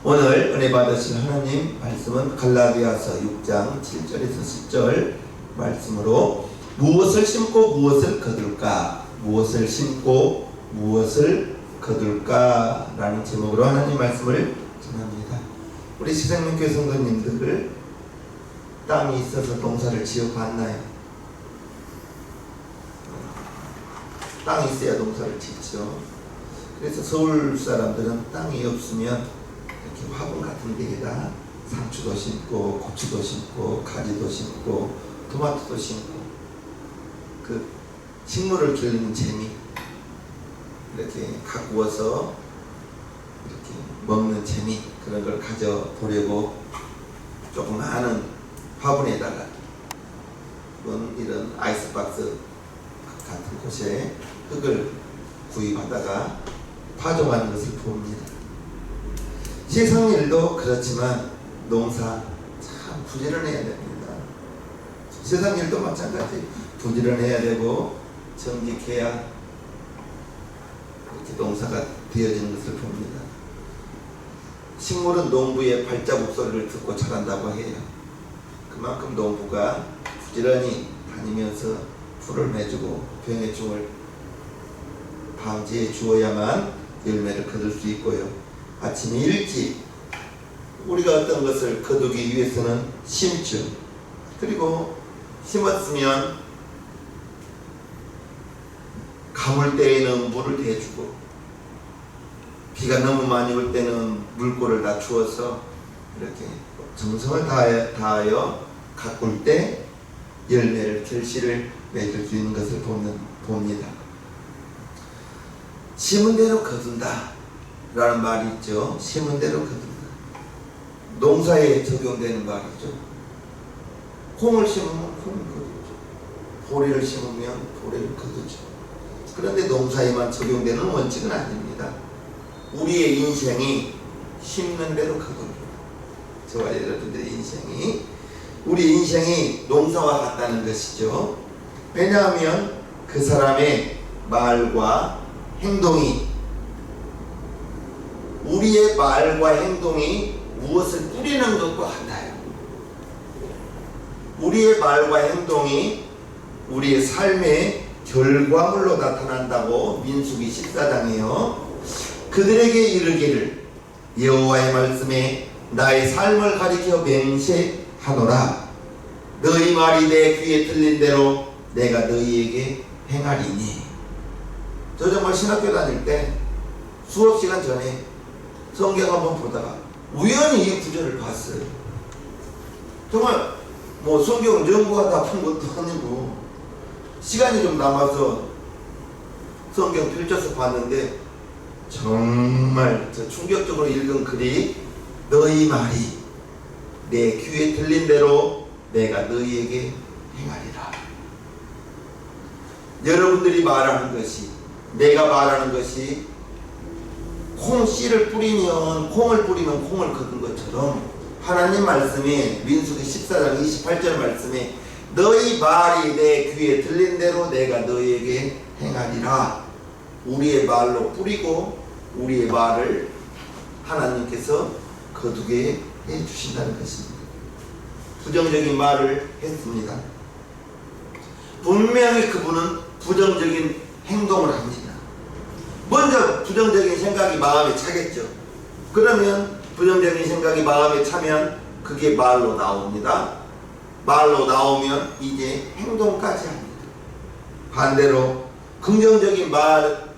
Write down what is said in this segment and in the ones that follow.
오늘 은혜 받으실 하나님 말씀은 갈라디아서 6장 7절에서 10절 말씀으로 무엇을 심고 무엇을 거둘까? 무엇을 심고 무엇을 거둘까? 라는 제목으로 하나님 말씀을 전합니다. 우리 시생명교회 성도님들 땅이 있어서 농사를 지어봤나요? 땅이 있어야 농사를 짓죠. 그래서 서울 사람들은 땅이 없으면 이렇게 화분 같은 데에다 상추도 심고 고추도 심고 가지도 심고 토마토도 심고 그 식물을 기르는 재미, 이렇게 가꾸어서 이렇게 먹는 재미, 그런 걸 가져보려고 조그마한 화분에다가 이런 아이스박스 같은 곳에 흙을 구입하다가 파종하는 것을 봅니다. 세상 일도 그렇지만 농사 참 부지런해야 됩니다. 세상 일도 마찬가지 부지런해야 되고 정직해야 이렇게 농사가 되어지는 것을 봅니다. 식물은 농부의 발자국 소리를 듣고 자란다고 해요. 그만큼 농부가 부지런히 다니면서 풀을 매주고 병해충을 방지해 주어야만 열매를 거둘 수 있고요. 아침에 일찍 우리가 어떤 것을 거두기 위해서는 심죠. 그리고 심었으면 가물 때에는 물을 대주고 비가 너무 많이 올 때는 물꼬를 다 주어서 이렇게 정성을 다하여 가꿀 때 열매를 결실을 맺을 수 있는 것을 봅니다. 심은 대로 거둔다 라는 말이 있죠. 심은 대로 거둔다. 농사에 적용되는 말이죠. 콩을 심으면 콩을 거두죠. 보리를 심으면 보리를 거두죠. 그런데 농사에만 적용되는 원칙은 아닙니다. 우리의 인생이 심는 대로 거둡니다. 저와 여러분들의 인생이, 우리 인생이 농사와 같다는 것이죠. 왜냐하면 그 사람의 말과 행동이, 우리의 말과 행동이 무엇을 뿌리는 것과 같아요. 우리의 말과 행동이 우리의 삶의 결과물로 나타난다고 민수기 14장에요. 그들에게 이르기를 여호와의 말씀에 나의 삶을 가리켜 맹세하노라. 너희 말이 내 귀에 들린 대로 내가 너희에게 행하리니. 저 정말 신학교 다닐 때 수업 시간 전에 성경 한번 보다가 우연히 이 구절을 봤어요. 정말 뭐 성경을 연구하다 푼 것도 아니고 시간이 좀 남아서 성경 펼쳐서 봤는데 정말 저 충격적으로 읽은 글이 너희 말이 내 귀에 들린 대로 내가 너희에게 행하리라. 여러분들이 말하는 것이, 내가 말하는 것이 콩씨를 뿌리면 콩을 거둔 것처럼 하나님 말씀이 민수기 14장 28절 말씀에 너희 말이 내 귀에 들린 대로 내가 너희에게 행하리라. 우리의 말로 뿌리고 우리의 말을 하나님께서 거두게 해주신다는 것입니다. 부정적인 말을 했습니다. 분명히 그분은 부정적인 행동을 합니다. 먼저 부정적인 생각이 마음에 차겠죠. 그러면 부정적인 생각이 마음에 차면 그게 말로 나옵니다. 말로 나오면 이제 행동까지 합니다. 반대로 긍정적인 말,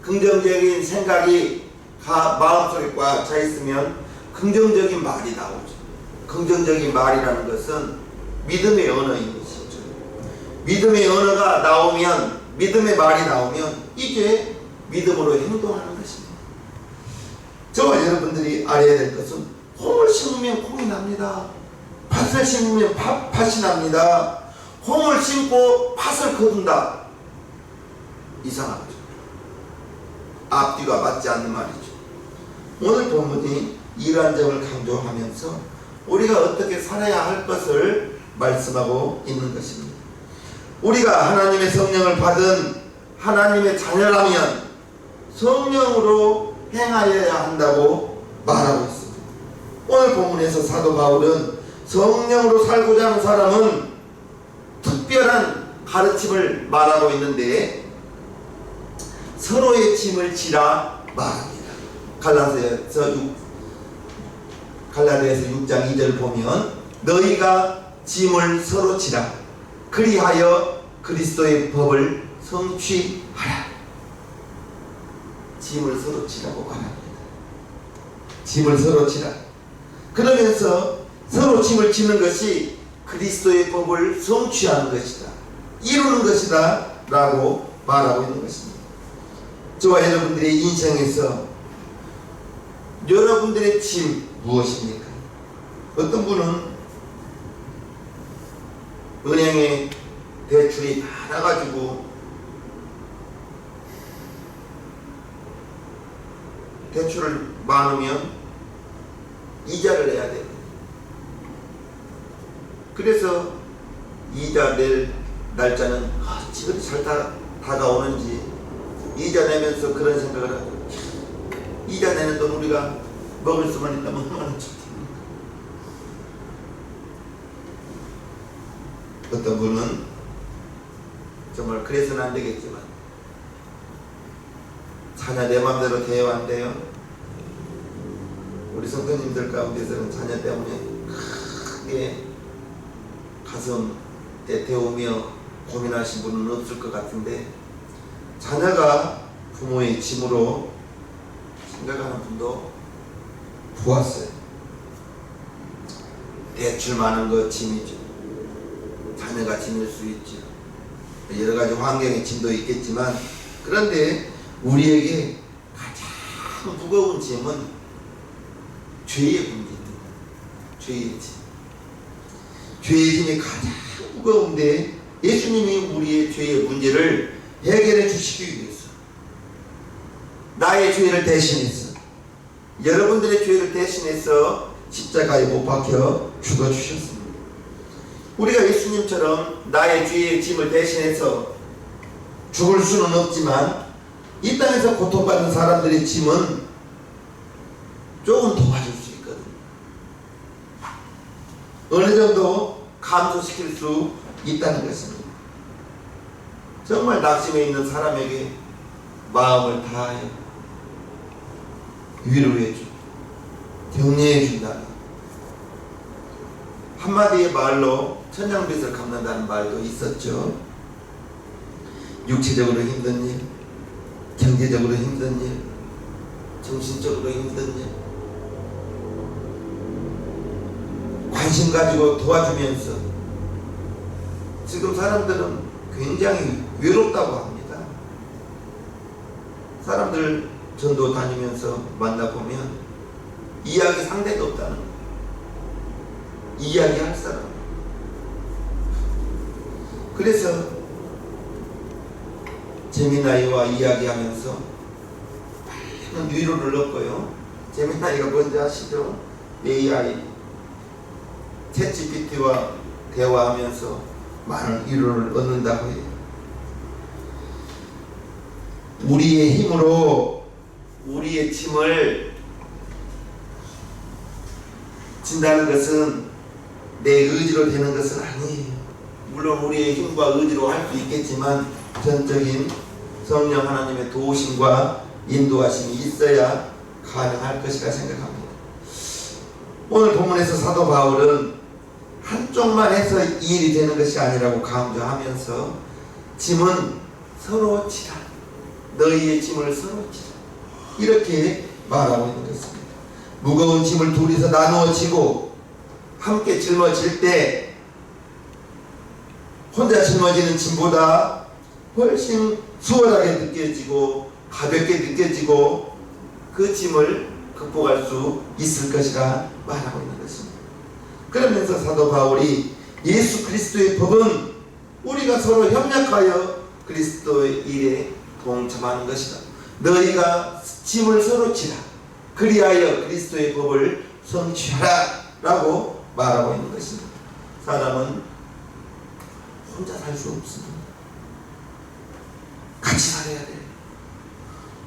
긍정적인 생각이 마음속에 꽉 차 있으면 긍정적인 말이 나오죠. 긍정적인 말이라는 것은 믿음의 언어인 것이죠. 믿음의 언어가 나오면, 믿음의 말이 나오면 이제 믿음으로 행동하는 것입니다. 저와 여러분들이 알아야 될 것은 콩을 심으면 콩이 납니다. 팥을 심으면 팥이 납니다. 콩을 심고 팥을 거둔다. 이상하죠. 앞뒤가 맞지 않는 말이죠. 오늘 본문이 이러한 점을 강조하면서 우리가 어떻게 살아야 할 것을 말씀하고 있는 것입니다. 우리가 하나님의 성령을 받은 하나님의 자녀라면 성령으로 행하여야 한다고 말하고 있습니다. 오늘 본문에서 사도 바울은 성령으로 살고자 하는 사람은 특별한 가르침을 말하고 있는데 서로의 짐을 지라 말합니다. 갈라디아서 6장 2절 보면 너희가 짐을 서로 지라 그리하여 그리스도의 법을 성취하라. 짐을 서로 지라고 말합니다. 짐을 서로 지라. 그러면서 서로 짐을 지는 것이 그리스도의 법을 성취하는 것이다, 이루는 것이다 라고 말하고 있는 것입니다. 저와 여러분들의 인생에서 여러분들의 짐 무엇입니까? 어떤 분은 은행에 대출이 많아가지고 대출을 많으면 이자를 내야 돼요. 그래서 이자 낼 날짜는 어찌 그리 잘 다가오는지 이자 내면서 그런 생각을 하고, 이자 내는 돈 우리가 먹을 수만 있다면 얼마나 좋겠습니까? 어떤 분은 정말 그래서는 안 되겠지만 자녀 내 맘대로 대여 안 돼요. 우리 성도님들 가운데서는 자녀 때문에 크게 가슴에 데우며 고민하신 분은 없을 것 같은데, 자녀가 부모의 짐으로 생각하는 분도 보았어요. 대출 많은 거 짐이죠. 자녀가 짐일 수 있죠. 여러 가지 환경의 짐도 있겠지만, 그런데 우리에게 가장 무거운 짐은 죄의 문제입니다. 죄의 짐. 죄의 짐이 가장 무거운데 예수님이 우리의 죄의 문제를 해결해 주시기 위해서 나의 죄를 대신해서, 여러분들의 죄를 대신해서 십자가에 못 박혀 죽어주셨습니다. 우리가 예수님처럼 나의 죄의 짐을 대신해서 죽을 수는 없지만 이 땅에서 고통받는 사람들의 짐은 조금 도와줄 수 있거든요. 어느 정도 감소시킬 수 있다는 것입니다. 정말 낙심해 있는 사람에게 마음을 다하여 위로해주고 격려해준다는, 한마디의 말로 천냥빚을 갚는다는 말도 있었죠. 육체적으로 힘든 일, 경제적으로 힘든 일, 정신적으로 힘든 일, 관심 가지고 도와주면서 지금 사람들은 굉장히 외롭다고 합니다. 사람들 전도 다니면서 만나보면 이야기 상대가 없다는 거예요. 이야기할 사람. 그래서 재미나이와 이야기하면서 많은 위로를 얻고요. 재미나이가 뭔지 아시죠? AI 챗GPT와 대화하면서 많은 위로를 얻는다고 해요. 우리의 힘으로 우리의 짐을 진다는 것은 내 의지로 되는 것은 아니에요. 물론 우리의 힘과 의지로 할 수 있겠지만 전적인 성령 하나님의 도우심과 인도하심이 있어야 가능할 것이라 생각합니다. 오늘 본문에서 사도 바울은 한쪽만 해서 이 일이 되는 것이 아니라고 강조하면서 짐은 서로 지라, 너희의 짐을 서로 지라, 이렇게 말하고 있는 것입니다. 무거운 짐을 둘이서 나누어 지고 함께 짊어질 때 혼자 짊어지는 짐보다 훨씬 수월하게 느껴지고 가볍게 느껴지고 그 짐을 극복할 수 있을 것이라 말하고 있는 것입니다. 그러면서 사도 바울이 예수 그리스도의 법은 우리가 서로 협력하여 그리스도의 일에 동참하는 것이다. 너희가 짐을 서로 지라 그리하여 그리스도의 법을 성취하라 라고 말하고 있는 것입니다. 사람은 혼자 살 수 없습니다. 같이 살아야 돼요.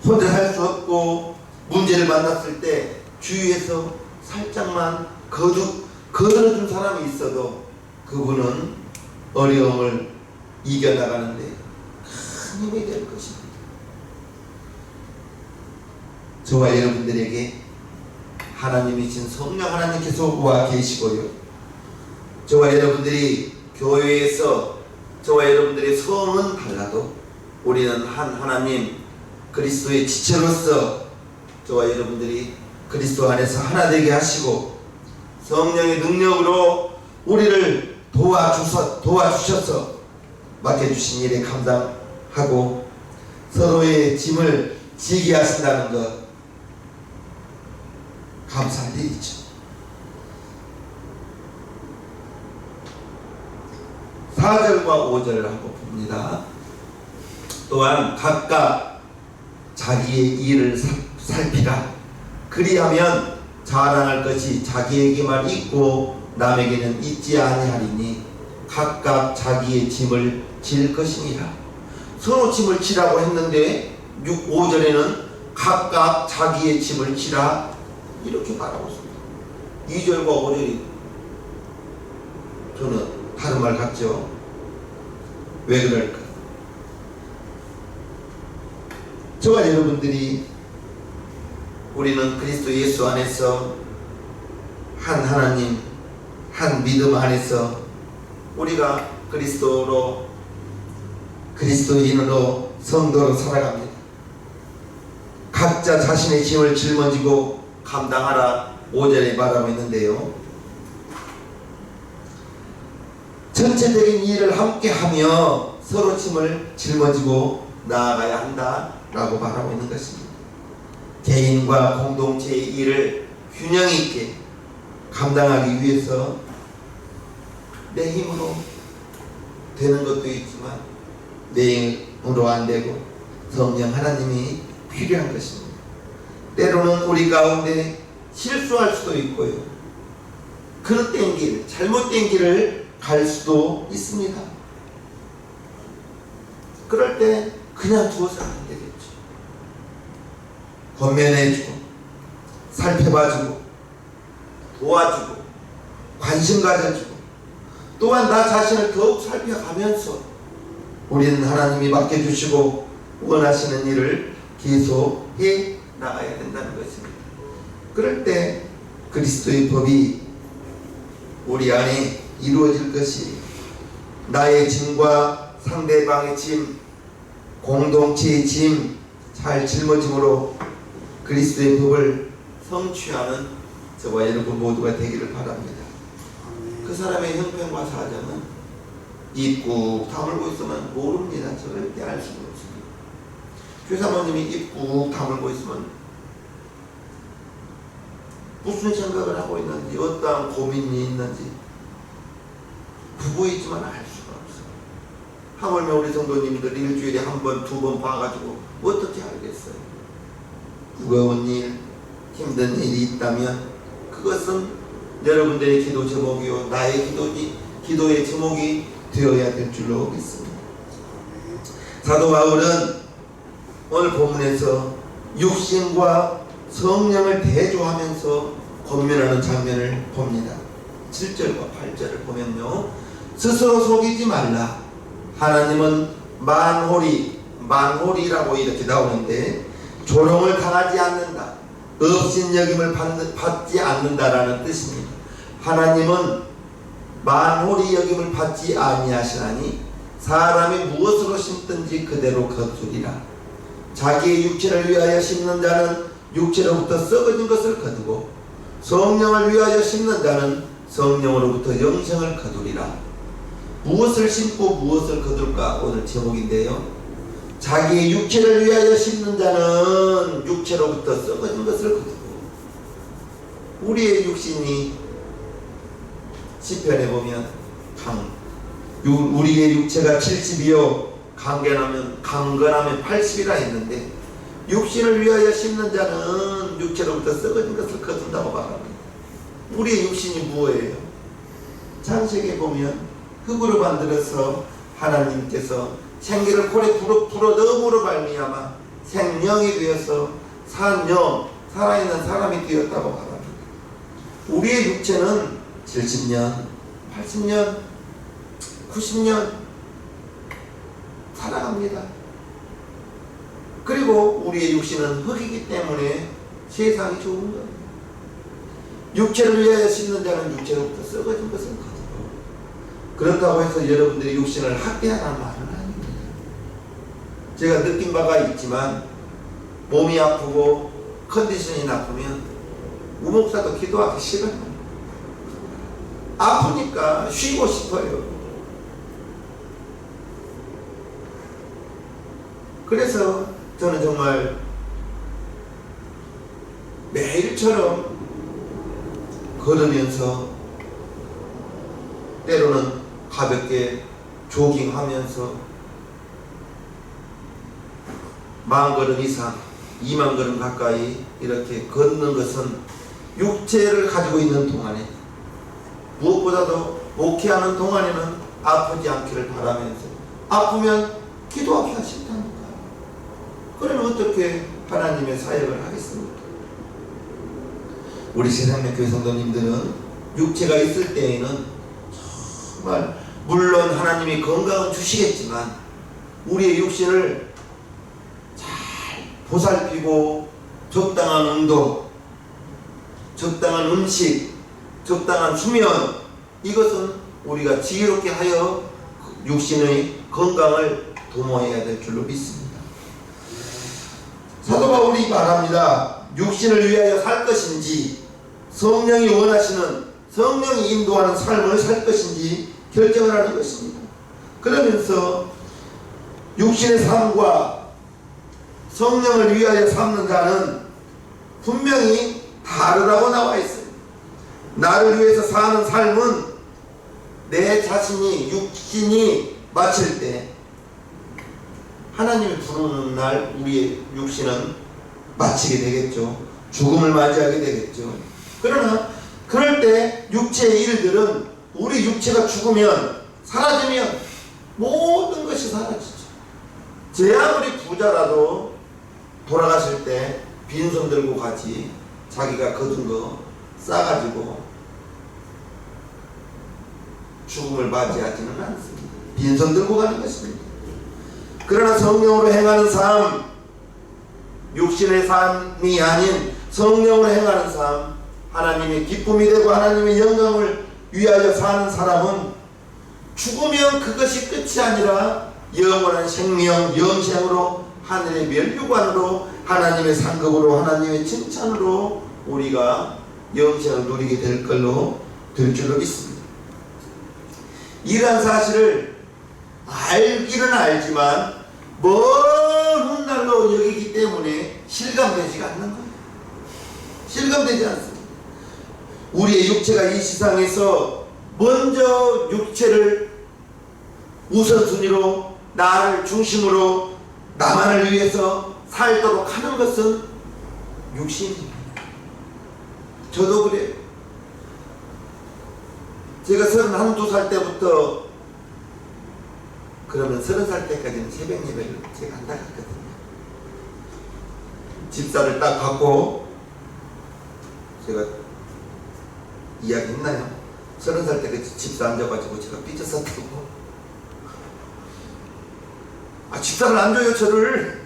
혼자 살 수 없고 문제를 만났을 때 주위에서 살짝만 거들어준 사람이 있어도 그분은 어려움을 이겨나가는데 큰 힘이 될 것입니다. 저와 여러분들에게 하나님이신 성령 하나님께서 와 계시고요, 저와 여러분들이 교회에서 저와 여러분들의 성은 달라도 우리는 한 하나님 그리스도의 지체로서 저와 여러분들이 그리스도 안에서 하나 되게 하시고 성령의 능력으로 우리를 도와주셔서 맡겨주신 일에 감당하고 서로의 짐을 지게 하신다는 것, 감사할 일이죠. 4절과 5절을 한번 봅니다. 또한 각각 자기의 일을 살피라. 그리하면 자랑할 것이 자기에게만 있고 남에게는 있지 아니하리니 각각 자기의 짐을 질 것이니라. 서로 짐을 지라고 했는데 5절에는 각각 자기의 짐을 지라 이렇게 말하고 있습니다. 2절과 5절이 저는 다른 말 같죠. 왜 그럴까? 저와 여러분들이 우리는 그리스도 예수 안에서 한 하나님, 한 믿음 안에서 우리가 그리스도인으로 성도로 살아갑니다. 각자 자신의 짐을 짊어지고 감당하라 5절에 말하고 있는데요, 전체적인 일을 함께하며 서로 짐을 짊어지고 나아가야 한다라고 말하고 있는 것입니다. 개인과 공동체의 일을 균형 있게 감당하기 위해서 내 힘으로 되는 것도 있지만 내 힘으로 안 되고 성령 하나님이 필요한 것입니다. 때로는 우리 가운데 실수할 수도 있고요, 그릇된 길, 잘못된 길을 갈 수도 있습니다. 그럴 때 그냥 두어서는 안 되겠죠. 권면해주고 살펴봐주고 도와주고 관심 가져주고 또한 나 자신을 더욱 살펴가면서 우리는 하나님이 맡겨주시고 원하시는 일을 계속해 나가야 된다는 것입니다. 그럴 때 그리스도의 법이 우리 안에 이루어질 것이, 나의 짐과 상대방의 짐, 공동체의 짐 잘 짊어짐으로 그리스도의 법을 성취하는 저와 여러분 모두가 되기를 바랍니다. 그 사람의 형편과 사정은 입 꾹 다물고 있으면 모릅니다. 절대 알 수가 없습니다. 교사모님이 입 꾹 다물고 있으면 무슨 생각을 하고 있는지, 어떠한 고민이 있는지 부부이지만 알 수가 없어요. 하물며 우리 성도님들 일주일에 한 번, 두 번 봐가지고 어떻게 알겠어요? 무거운 일, 힘든 일이 있다면 그것은 여러분들의 기도 제목이요, 나의 기도의 제목이 되어야 될 줄로 믿습니다. 사도 바울은 오늘 본문에서 육신과 성령을 대조하면서 권면하는 장면을 봅니다. 7절과 8절을 보면요, 스스로 속이지 말라. 하나님은 만홀이라고 이렇게 나오는데 조롱을 당하지 않는다, 업신여김을 받지 않는다라는 뜻입니다. 하나님은 만홀히 여김을 받지 아니하시나니 사람이 무엇으로 심든지 그대로 거두리라. 자기의 육체를 위하여 심는 자는 육체로부터 썩어진 것을 거두고 성령을 위하여 심는 자는 성령으로부터 영생을 거두리라. 무엇을 심고 무엇을 거둘까? 오늘 제목인데요, 자기의 육체를 위하여 심는 자는 육체로부터 썩어진 것을 거두고, 우리의 육신이 시편에 보면 우리의 육체가 70이요 강건하면 80이라 했는데, 육신을 위하여 심는 자는 육체로부터 썩어진 것을 거둔다고 말합니다. 우리의 육신이 무엇이에요? 창세기에 보면 흙으로 만들어서 하나님께서 생기를 골에 불어 넣음으로 말미암아 생명이 되어서 살아있는 사람이 되었다고 말합니다. 우리의 육체는 70년, 80년, 90년 살아갑니다. 그리고 우리의 육신은 흙이기 때문에 세상이 좋은 거예요. 육체를 위하여 씻는 자는 육체로부터 썩어진 것은 가지고, 그렇다고 해서 여러분들이 육신을 학대하라는 말은 아닙니다. 제가 느낀 바가 있지만 몸이 아프고 컨디션이 나쁘면 우목사도 기도하기 싫어요. 아프니까 쉬고 싶어요. 그래서 저는 정말 매일처럼 걸으면서, 때로는 가볍게 조깅하면서 10,000걸음 이상, 20,000걸음 가까이 이렇게 걷는 것은 육체를 가지고 있는 동안에, 무엇보다도 목회하는 동안에는 아프지 않기를 바라면서, 아프면 기도하기가 싫다니까. 그러면 어떻게 하나님의 사역을 하겠습니까? 우리 새생명교회 성도님들은 육체가 있을 때에는 정말, 물론 하나님이 건강은 주시겠지만 우리의 육신을 잘 보살피고 적당한 운동, 적당한 음식, 적당한 수면, 이것은 우리가 지혜롭게 하여 육신의 건강을 도모해야 될 줄로 믿습니다. 사도 바울이 말합니다. 육신을 위하여 살 것인지, 성령이 원하시는, 성령이 인도하는 삶을 살 것인지 결정을 하는 것입니다. 그러면서 육신의 삶과 성령을 위하여 삼는 자는 분명히 다르다고 나와 있어요. 나를 위해서 사는 삶은 내 자신이, 육신이 마칠 때, 하나님이 부르는 날 우리의 육신은 마치게 되겠죠. 죽음을 맞이하게 되겠죠. 그러나 그럴 때 육체의 일들은, 우리 육체가 죽으면, 사라지면 모든 것이 사라지죠. 제 아무리 부자라도 돌아가실 때 빈손 들고 가지, 자기가 거둔 거 싸가지고 죽음을 맞이하지는 않습니다. 빈손 들고 가는 것입니다. 그러나 성령으로 행하는 삶, 육신의 삶이 아닌 성령으로 행하는 삶, 하나님의 기쁨이 되고 하나님의 영광을 위하여 사는 사람은 죽으면 그것이 끝이 아니라 영원한 생명, 영생으로, 하늘의 면류관으로, 하나님의 상급으로, 하나님의 칭찬으로 우리가 영생을 누리게 될 걸로 될 줄로 믿습니다. 이러한 사실을 알기는 알지만 먼 훗날로 여기기 때문에 실감되지가 않는 거예요. 실감되지 않습니다. 우리의 육체가 이 세상에서 먼저 육체를 우선순위로, 나를 중심으로, 나만을 위해서 살도록 하는 것은 육신입니다. 저도 그래요. 제가 31살 때부터, 그러면 30살 때까지는 새벽 예배를 제가 안 나갔거든요. 집사를 딱 갖고, 제가 이야기 했나요? 30살 때까지 집사 앉아가지고 제가 삐졌었다고. 집사를 안 줘요, 저를.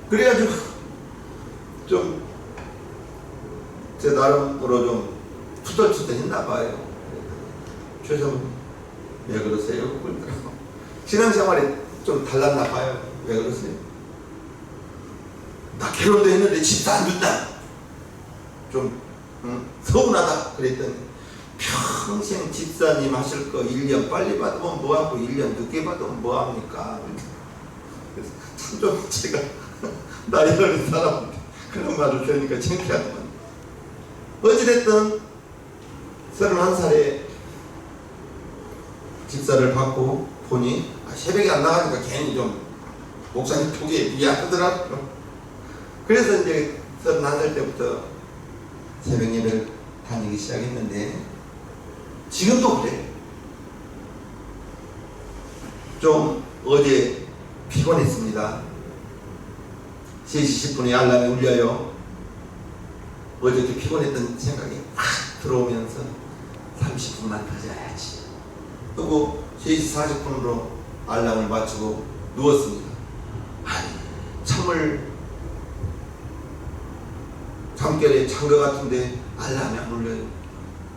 그래가지고 좀 제 나름으로 좀 투덜투덜했나봐요. 최소한 왜 그러세요? 그러더라고. 신앙생활이 좀 달랐나봐요. 왜 그러세요? 나 결혼도 했는데 집사 안 준다. 좀 서운하다. 그랬더니 평생 집사님 하실 거 1년 빨리 받으면 뭐하고 1년 늦게 받으면 뭐합니까? 그래서 참 좀 제가 나이 어린 사람한테 그런 말을 들으니까 창피하더만. 어찌됐든 31살에 집사를 받고 보니 새벽에 안 나가니까 괜히 좀 목사님 보기에 미안하더라고요. 그래서 이제 31살 때부터 새벽 예배를 다니기 시작했는데 지금도 그래. 좀 어제 피곤했습니다. 3시 10분에 알람이 울려요. 어저께 피곤했던 생각이 확 들어오면서 30분만 더 자야지. 그리고 3시 40분으로 알람을 맞추고 누웠습니다. 참을 잠결에 잔 것 같은데 알람이 안 울려요.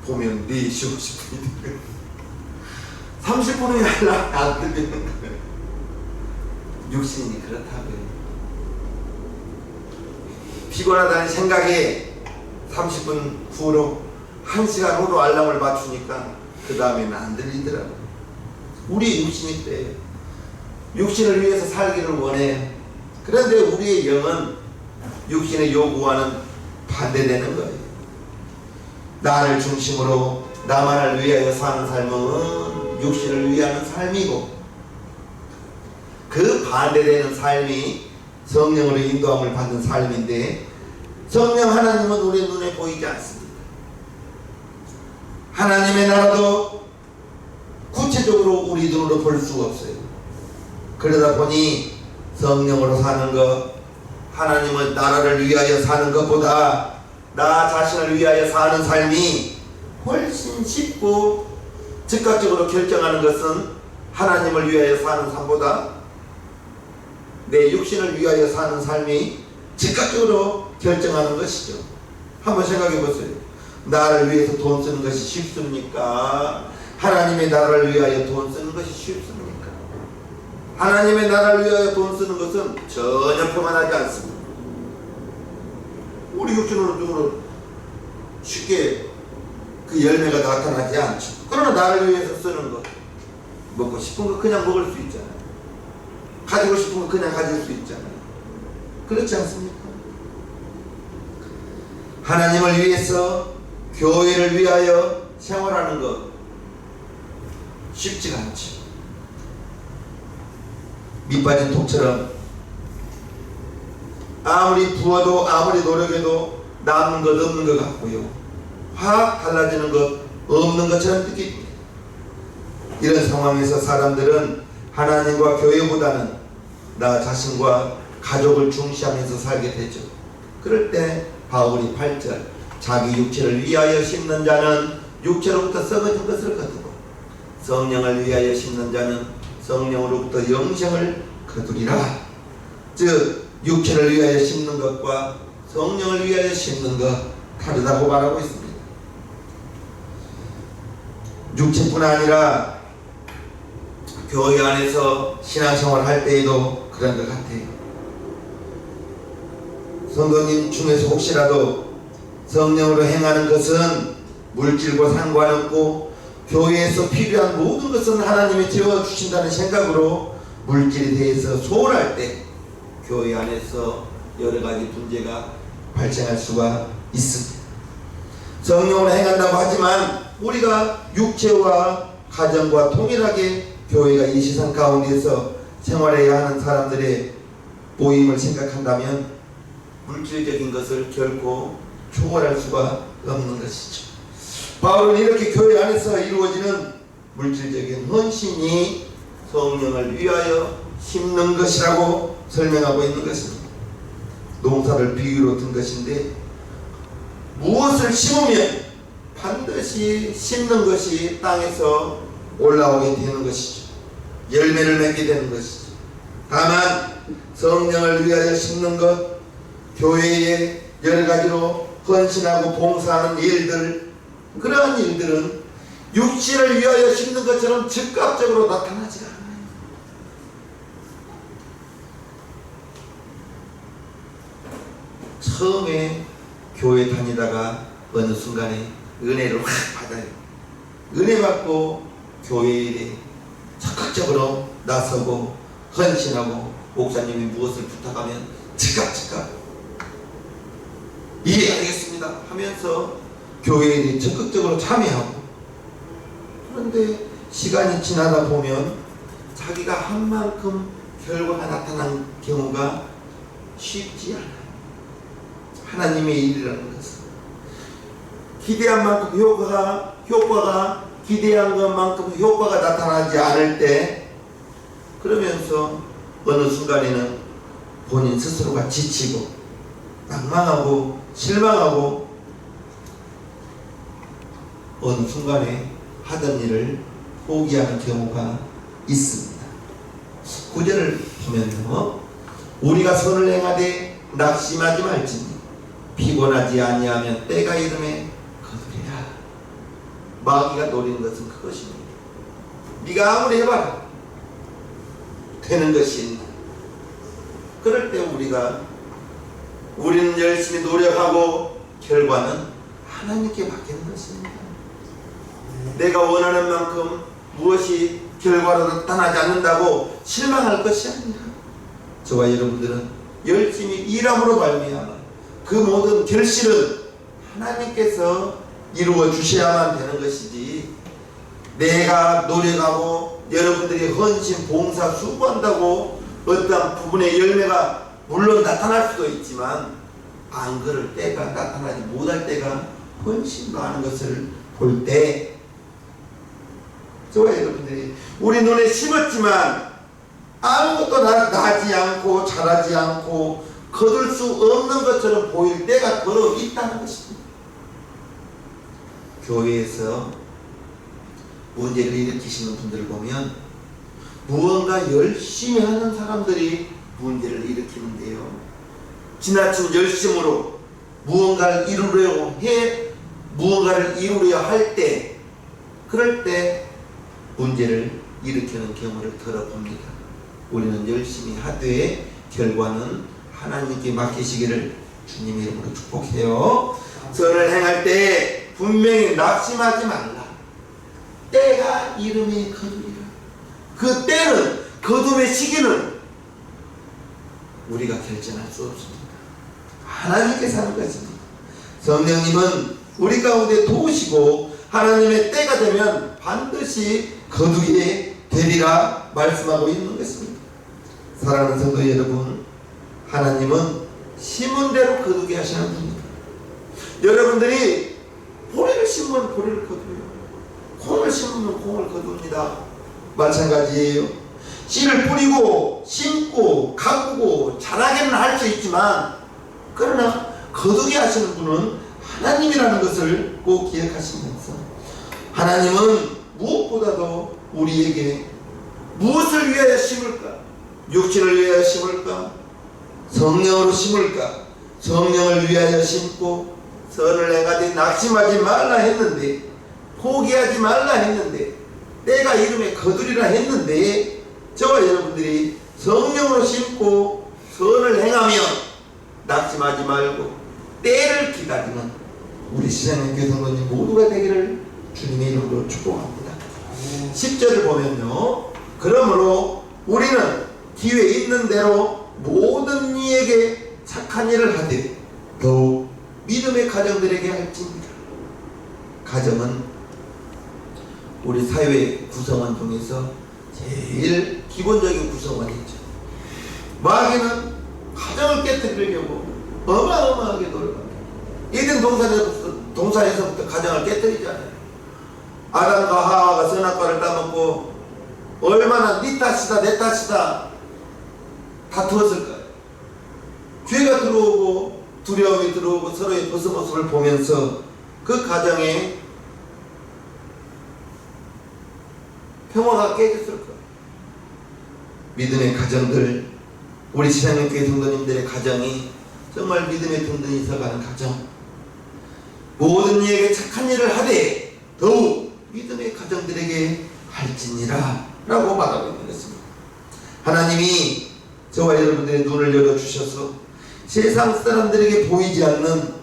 보면 4시 50분이 돼요. 30분의 알람이 안 들리는 거예요. 육신이 그렇다고요. 피곤하다는 생각에 30분 후로 1시간 후로 알람을 맞추니까 그 다음에는 안 들리더라고요. 우리 육신이 그래요. 육신을 위해서 살기를 원해요. 그런데 우리의 영은 육신의 요구와는 반대되는 거예요. 나를 중심으로 나만을 위하여 사는 삶은 육신을 위하는 삶이고, 그 반대되는 삶이 성령으로 인도함을 받는 삶인데, 성령 하나님은 우리 눈에 보이지 않습니다. 하나님의 나라도 구체적으로 우리 눈으로 볼 수가 없어요. 그러다 보니 성령으로 사는 것, 하나님의 나라를 위하여 사는 것보다 나 자신을 위하여 사는 삶이 훨씬 쉽고, 즉각적으로 결정하는 것은 하나님을 위하여 사는 삶보다 내 육신을 위하여 사는 삶이 즉각적으로 결정하는 것이죠. 한번 생각해 보세요. 나를 위해서 돈 쓰는 것이 쉽습니까? 하나님의 나라를 위하여 돈 쓰는 것이 쉽습니까? 하나님의 나라를 위하여 돈 쓰는 것은 전혀 평안하지 않습니다. 우리 육신으로 쉽게 그 열매가 나타나지 않죠. 그러나 나를 위해서 쓰는 것, 먹고 싶은 거 그냥 먹을 수 있잖아요. 가지고 싶은 거 그냥 가질 수 있잖아요. 그렇지 않습니까? 하나님을 위해서, 교회를 위하여 생활하는 것 쉽지가 않죠. 밑빠진 독처럼 아무리 부어도 아무리 노력해도 남는 것 없는 것 같고요, 확 달라지는 것 없는 것처럼 느낍니다. 이런 상황에서 사람들은 하나님과 교회보다는 나 자신과 가족을 중시하면서 살게 되죠. 그럴 때 바울이 8절, 자기 육체를 위하여 심는 자는 육체로부터 썩어진 것을 거두고 성령을 위하여 심는 자는 성령으로부터 영생을 거두리라. 즉 육체를 위하여 심는 것과 성령을 위하여 심는 것 다르다고 말하고 있습니다. 육체뿐 아니라 교회 안에서 신앙생활 할 때에도 그런 것 같아요. 성도님 중에서 혹시라도 성령으로 행하는 것은 물질과 상관없고 교회에서 필요한 모든 것은 하나님이 채워주신다는 생각으로 물질에 대해서 소홀할 때 교회 안에서 여러 가지 문제가 발생할 수가 있습니다. 성령으로 행한다고 하지만 우리가 육체와 가정과 동일하게 교회가 이 세상 가운데서 생활해야 하는 사람들의 모임을 생각한다면 물질적인 것을 결코 초월할 수가 없는 것이죠. 바울은 이렇게 교회 안에서 이루어지는 물질적인 헌신이 성령을 위하여 심는 것이라고 설명하고 있는 것입니다. 농사를 비유로 든 것인데, 무엇을 심으면 반드시 심는 것이 땅에서 올라오게 되는 것이죠. 열매를 맺게 되는 것이죠. 다만 성령을 위하여 심는 것, 교회에 여러 가지로 헌신하고 봉사하는 일들, 그러한 일들은 육신을 위하여 심는 것처럼 즉각적으로 나타나지 않아요. 처음에 교회 다니다가 어느 순간에 은혜를 확 받아요. 은혜 받고 교회 일에 적극적으로 나서고 헌신하고 목사님이 무엇을 부탁하면 즉각 예 알겠습니다 하면서 교회 일에 적극적으로 참여하고, 그런데 시간이 지나다 보면 자기가 한 만큼 결과가 나타난 경우가 쉽지 않아요. 하나님의 일이라는 것은 기대한 만큼 효과가 기대한 것만큼 효과가 나타나지 않을 때, 그러면서 어느 순간에는 본인 스스로가 지치고 낙망하고 실망하고 어느 순간에 하던 일을 포기하는 경우가 있습니다. 구절을 보면요, 우리가 선을 행하되 낙심하지 말지니 피곤하지 아니하면 때가 이름에 거두리라. 마귀가 노리는 것은 그것입니다. 네가 아무리 해봐라 되는 것이 있나. 그럴 때 우리는 열심히 노력하고 결과는 하나님께 맡기는 것입니다. 내가 원하는 만큼 무엇이 결과로 나타나지 않는다고 실망할 것이 아니라, 저와 여러분들은 열심히 일함으로 말미암아 그 모든 결실은 하나님께서 이루어 주셔야만 되는 것이지, 내가 노력하고 여러분들이 헌신, 봉사, 수고한다고 어떤 부분의 열매가 물론 나타날 수도 있지만 안 그럴 때가, 나타나지 못할 때가 훨씬 많은 것을 볼 때, 저와 여러분들이 우리 눈에 심었지만 아무것도 나지 않고 자라지 않고 거둘 수 없는 것처럼 보일 때가 더러 있다는 것입니다. 교회에서 문제를 일으키시는 분들을 보면 무언가 열심히 하는 사람들이 문제를 일으키는데요, 지나친 열심으로 무언가를 이루려 할 때, 그럴 때 문제를 일으키는 경우를 들어봅니다. 우리는 열심히 하되 결과는 하나님께 맡기시기를 주님의 이름으로 축복해요. 선을 행할 때 분명히 낙심하지 말라. 때가 이름에 거두리라. 그 때는, 거둠의 시기는 우리가 결정할 수 없습니다. 하나님께서 하는 것입니다. 성령님은 우리 가운데 도우시고 하나님의 때가 되면 반드시 거두게 되리라 말씀하고 있는 것입니다. 사랑하는 성도 여러분, 하나님은 심은 대로 거두게 하시는 분입니다. 여러분들이 보리를 심으면 보리를 거두어요. 콩을 심으면 콩을 거둡니다. 마찬가지예요. 씨를 뿌리고 심고 가꾸고 자라게는 할 수 있지만, 그러나 거두게 하시는 분은 하나님이라는 것을 꼭 기억하시면서, 하나님은 무엇보다도 우리에게 무엇을 위하여 심을까? 육신을 위하여 심을까? 성령으로 심을까? 성령을 위하여 심고 선을 행하되 낙심하지 말라 했는데, 포기하지 말라 했는데, 때가 이름에 거두리라 했는데, 저와 여러분들이 성령으로 심고 선을 행하며 낙심하지 말고 때를 기다리는 우리 시장님교 성도님 모두가 되기를 주님의 이름으로 축복합니다. 10절을 보면요, 그러므로 우리는 기회 있는 대로 모든 이에게 착한 일을 하되 더욱 믿음의 가정들에게 할지니라. 가정은 우리 사회 구성원 중에서 제일 기본적인 구성원이죠. 마귀는 가정을 깨뜨리려고 어마어마하게 노력합니다. 에덴 동산에서부터 가정을 깨뜨리잖아요. 아담과 하와가 선악과를 따먹고 얼마나 네 탓이다 내 탓이다 다투었을까요? 죄가 들어오고 두려움이 들어오고 서로의 벗어모습을 보면서 그 가정에 평화가 깨졌을 거예요. 믿음의 가정들, 우리 시장님교회 성도님들의 가정이 정말 믿음의 든든히 서가는 가정, 모든 이에게 착한 일을 하되 더욱 믿음의 가정들에게 할지니라 라고 말하고 있는 것입니다. 하나님이 저와 여러분들의 눈을 열어주셔서 세상 사람들에게 보이지 않는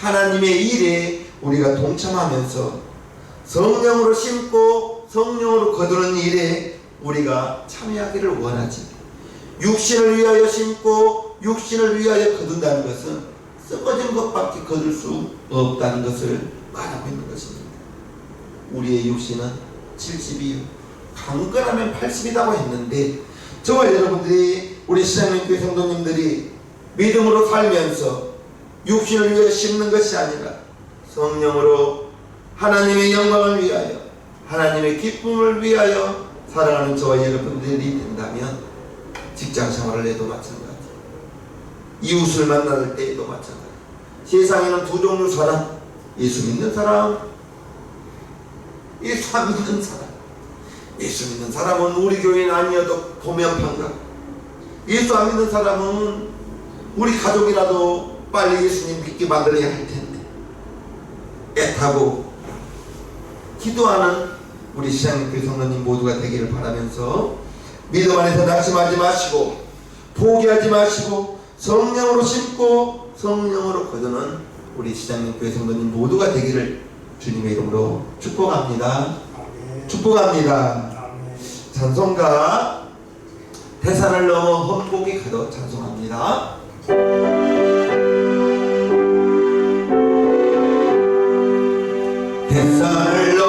하나님의 일에 우리가 동참하면서 성령으로 심고 성령으로 거두는 일에 우리가 참여하기를 원하지, 육신을 위하여 심고 육신을 위하여 거둔다는 것은 썩어진 것밖에 거둘 수 없다는 것을 말하고 있는 것입니다. 우리의 육신은 70이요 강건하면 80이라고 했는데, 저와 여러분들이, 우리 시장님교회 성도님들이 믿음으로 살면서 육신을 위하여 심는 것이 아니라 성령으로 하나님의 영광을 위하여, 하나님의 기쁨을 위하여 살아가는 저와 여러분들이 된다면 직장 생활을 해도 마찬가지, 이웃을 만날 때에도 마찬가지. 세상에는 두 종류 사람, 예수 믿는 사람, 예수 안 믿는 사람, 예수 믿는 사람은 우리 교회는 아니어도 보면 반갑고, 예수 안 믿는 사람은 우리 가족이라도 빨리 예수님 믿게 만들어야 할 텐데 애타고 기도하는 우리 시장교회 성도님 모두가 되기를 바라면서, 믿음 안에서 낙심하지 마시고 포기하지 마시고 성령으로 심고 성령으로 거두는 우리 시장교회 성도님 모두가 되기를 주님의 이름으로 축복합니다. 축복합니다. 찬송가 대산을 넘어 험곡이 가도 찬송합니다. 대산을 넘어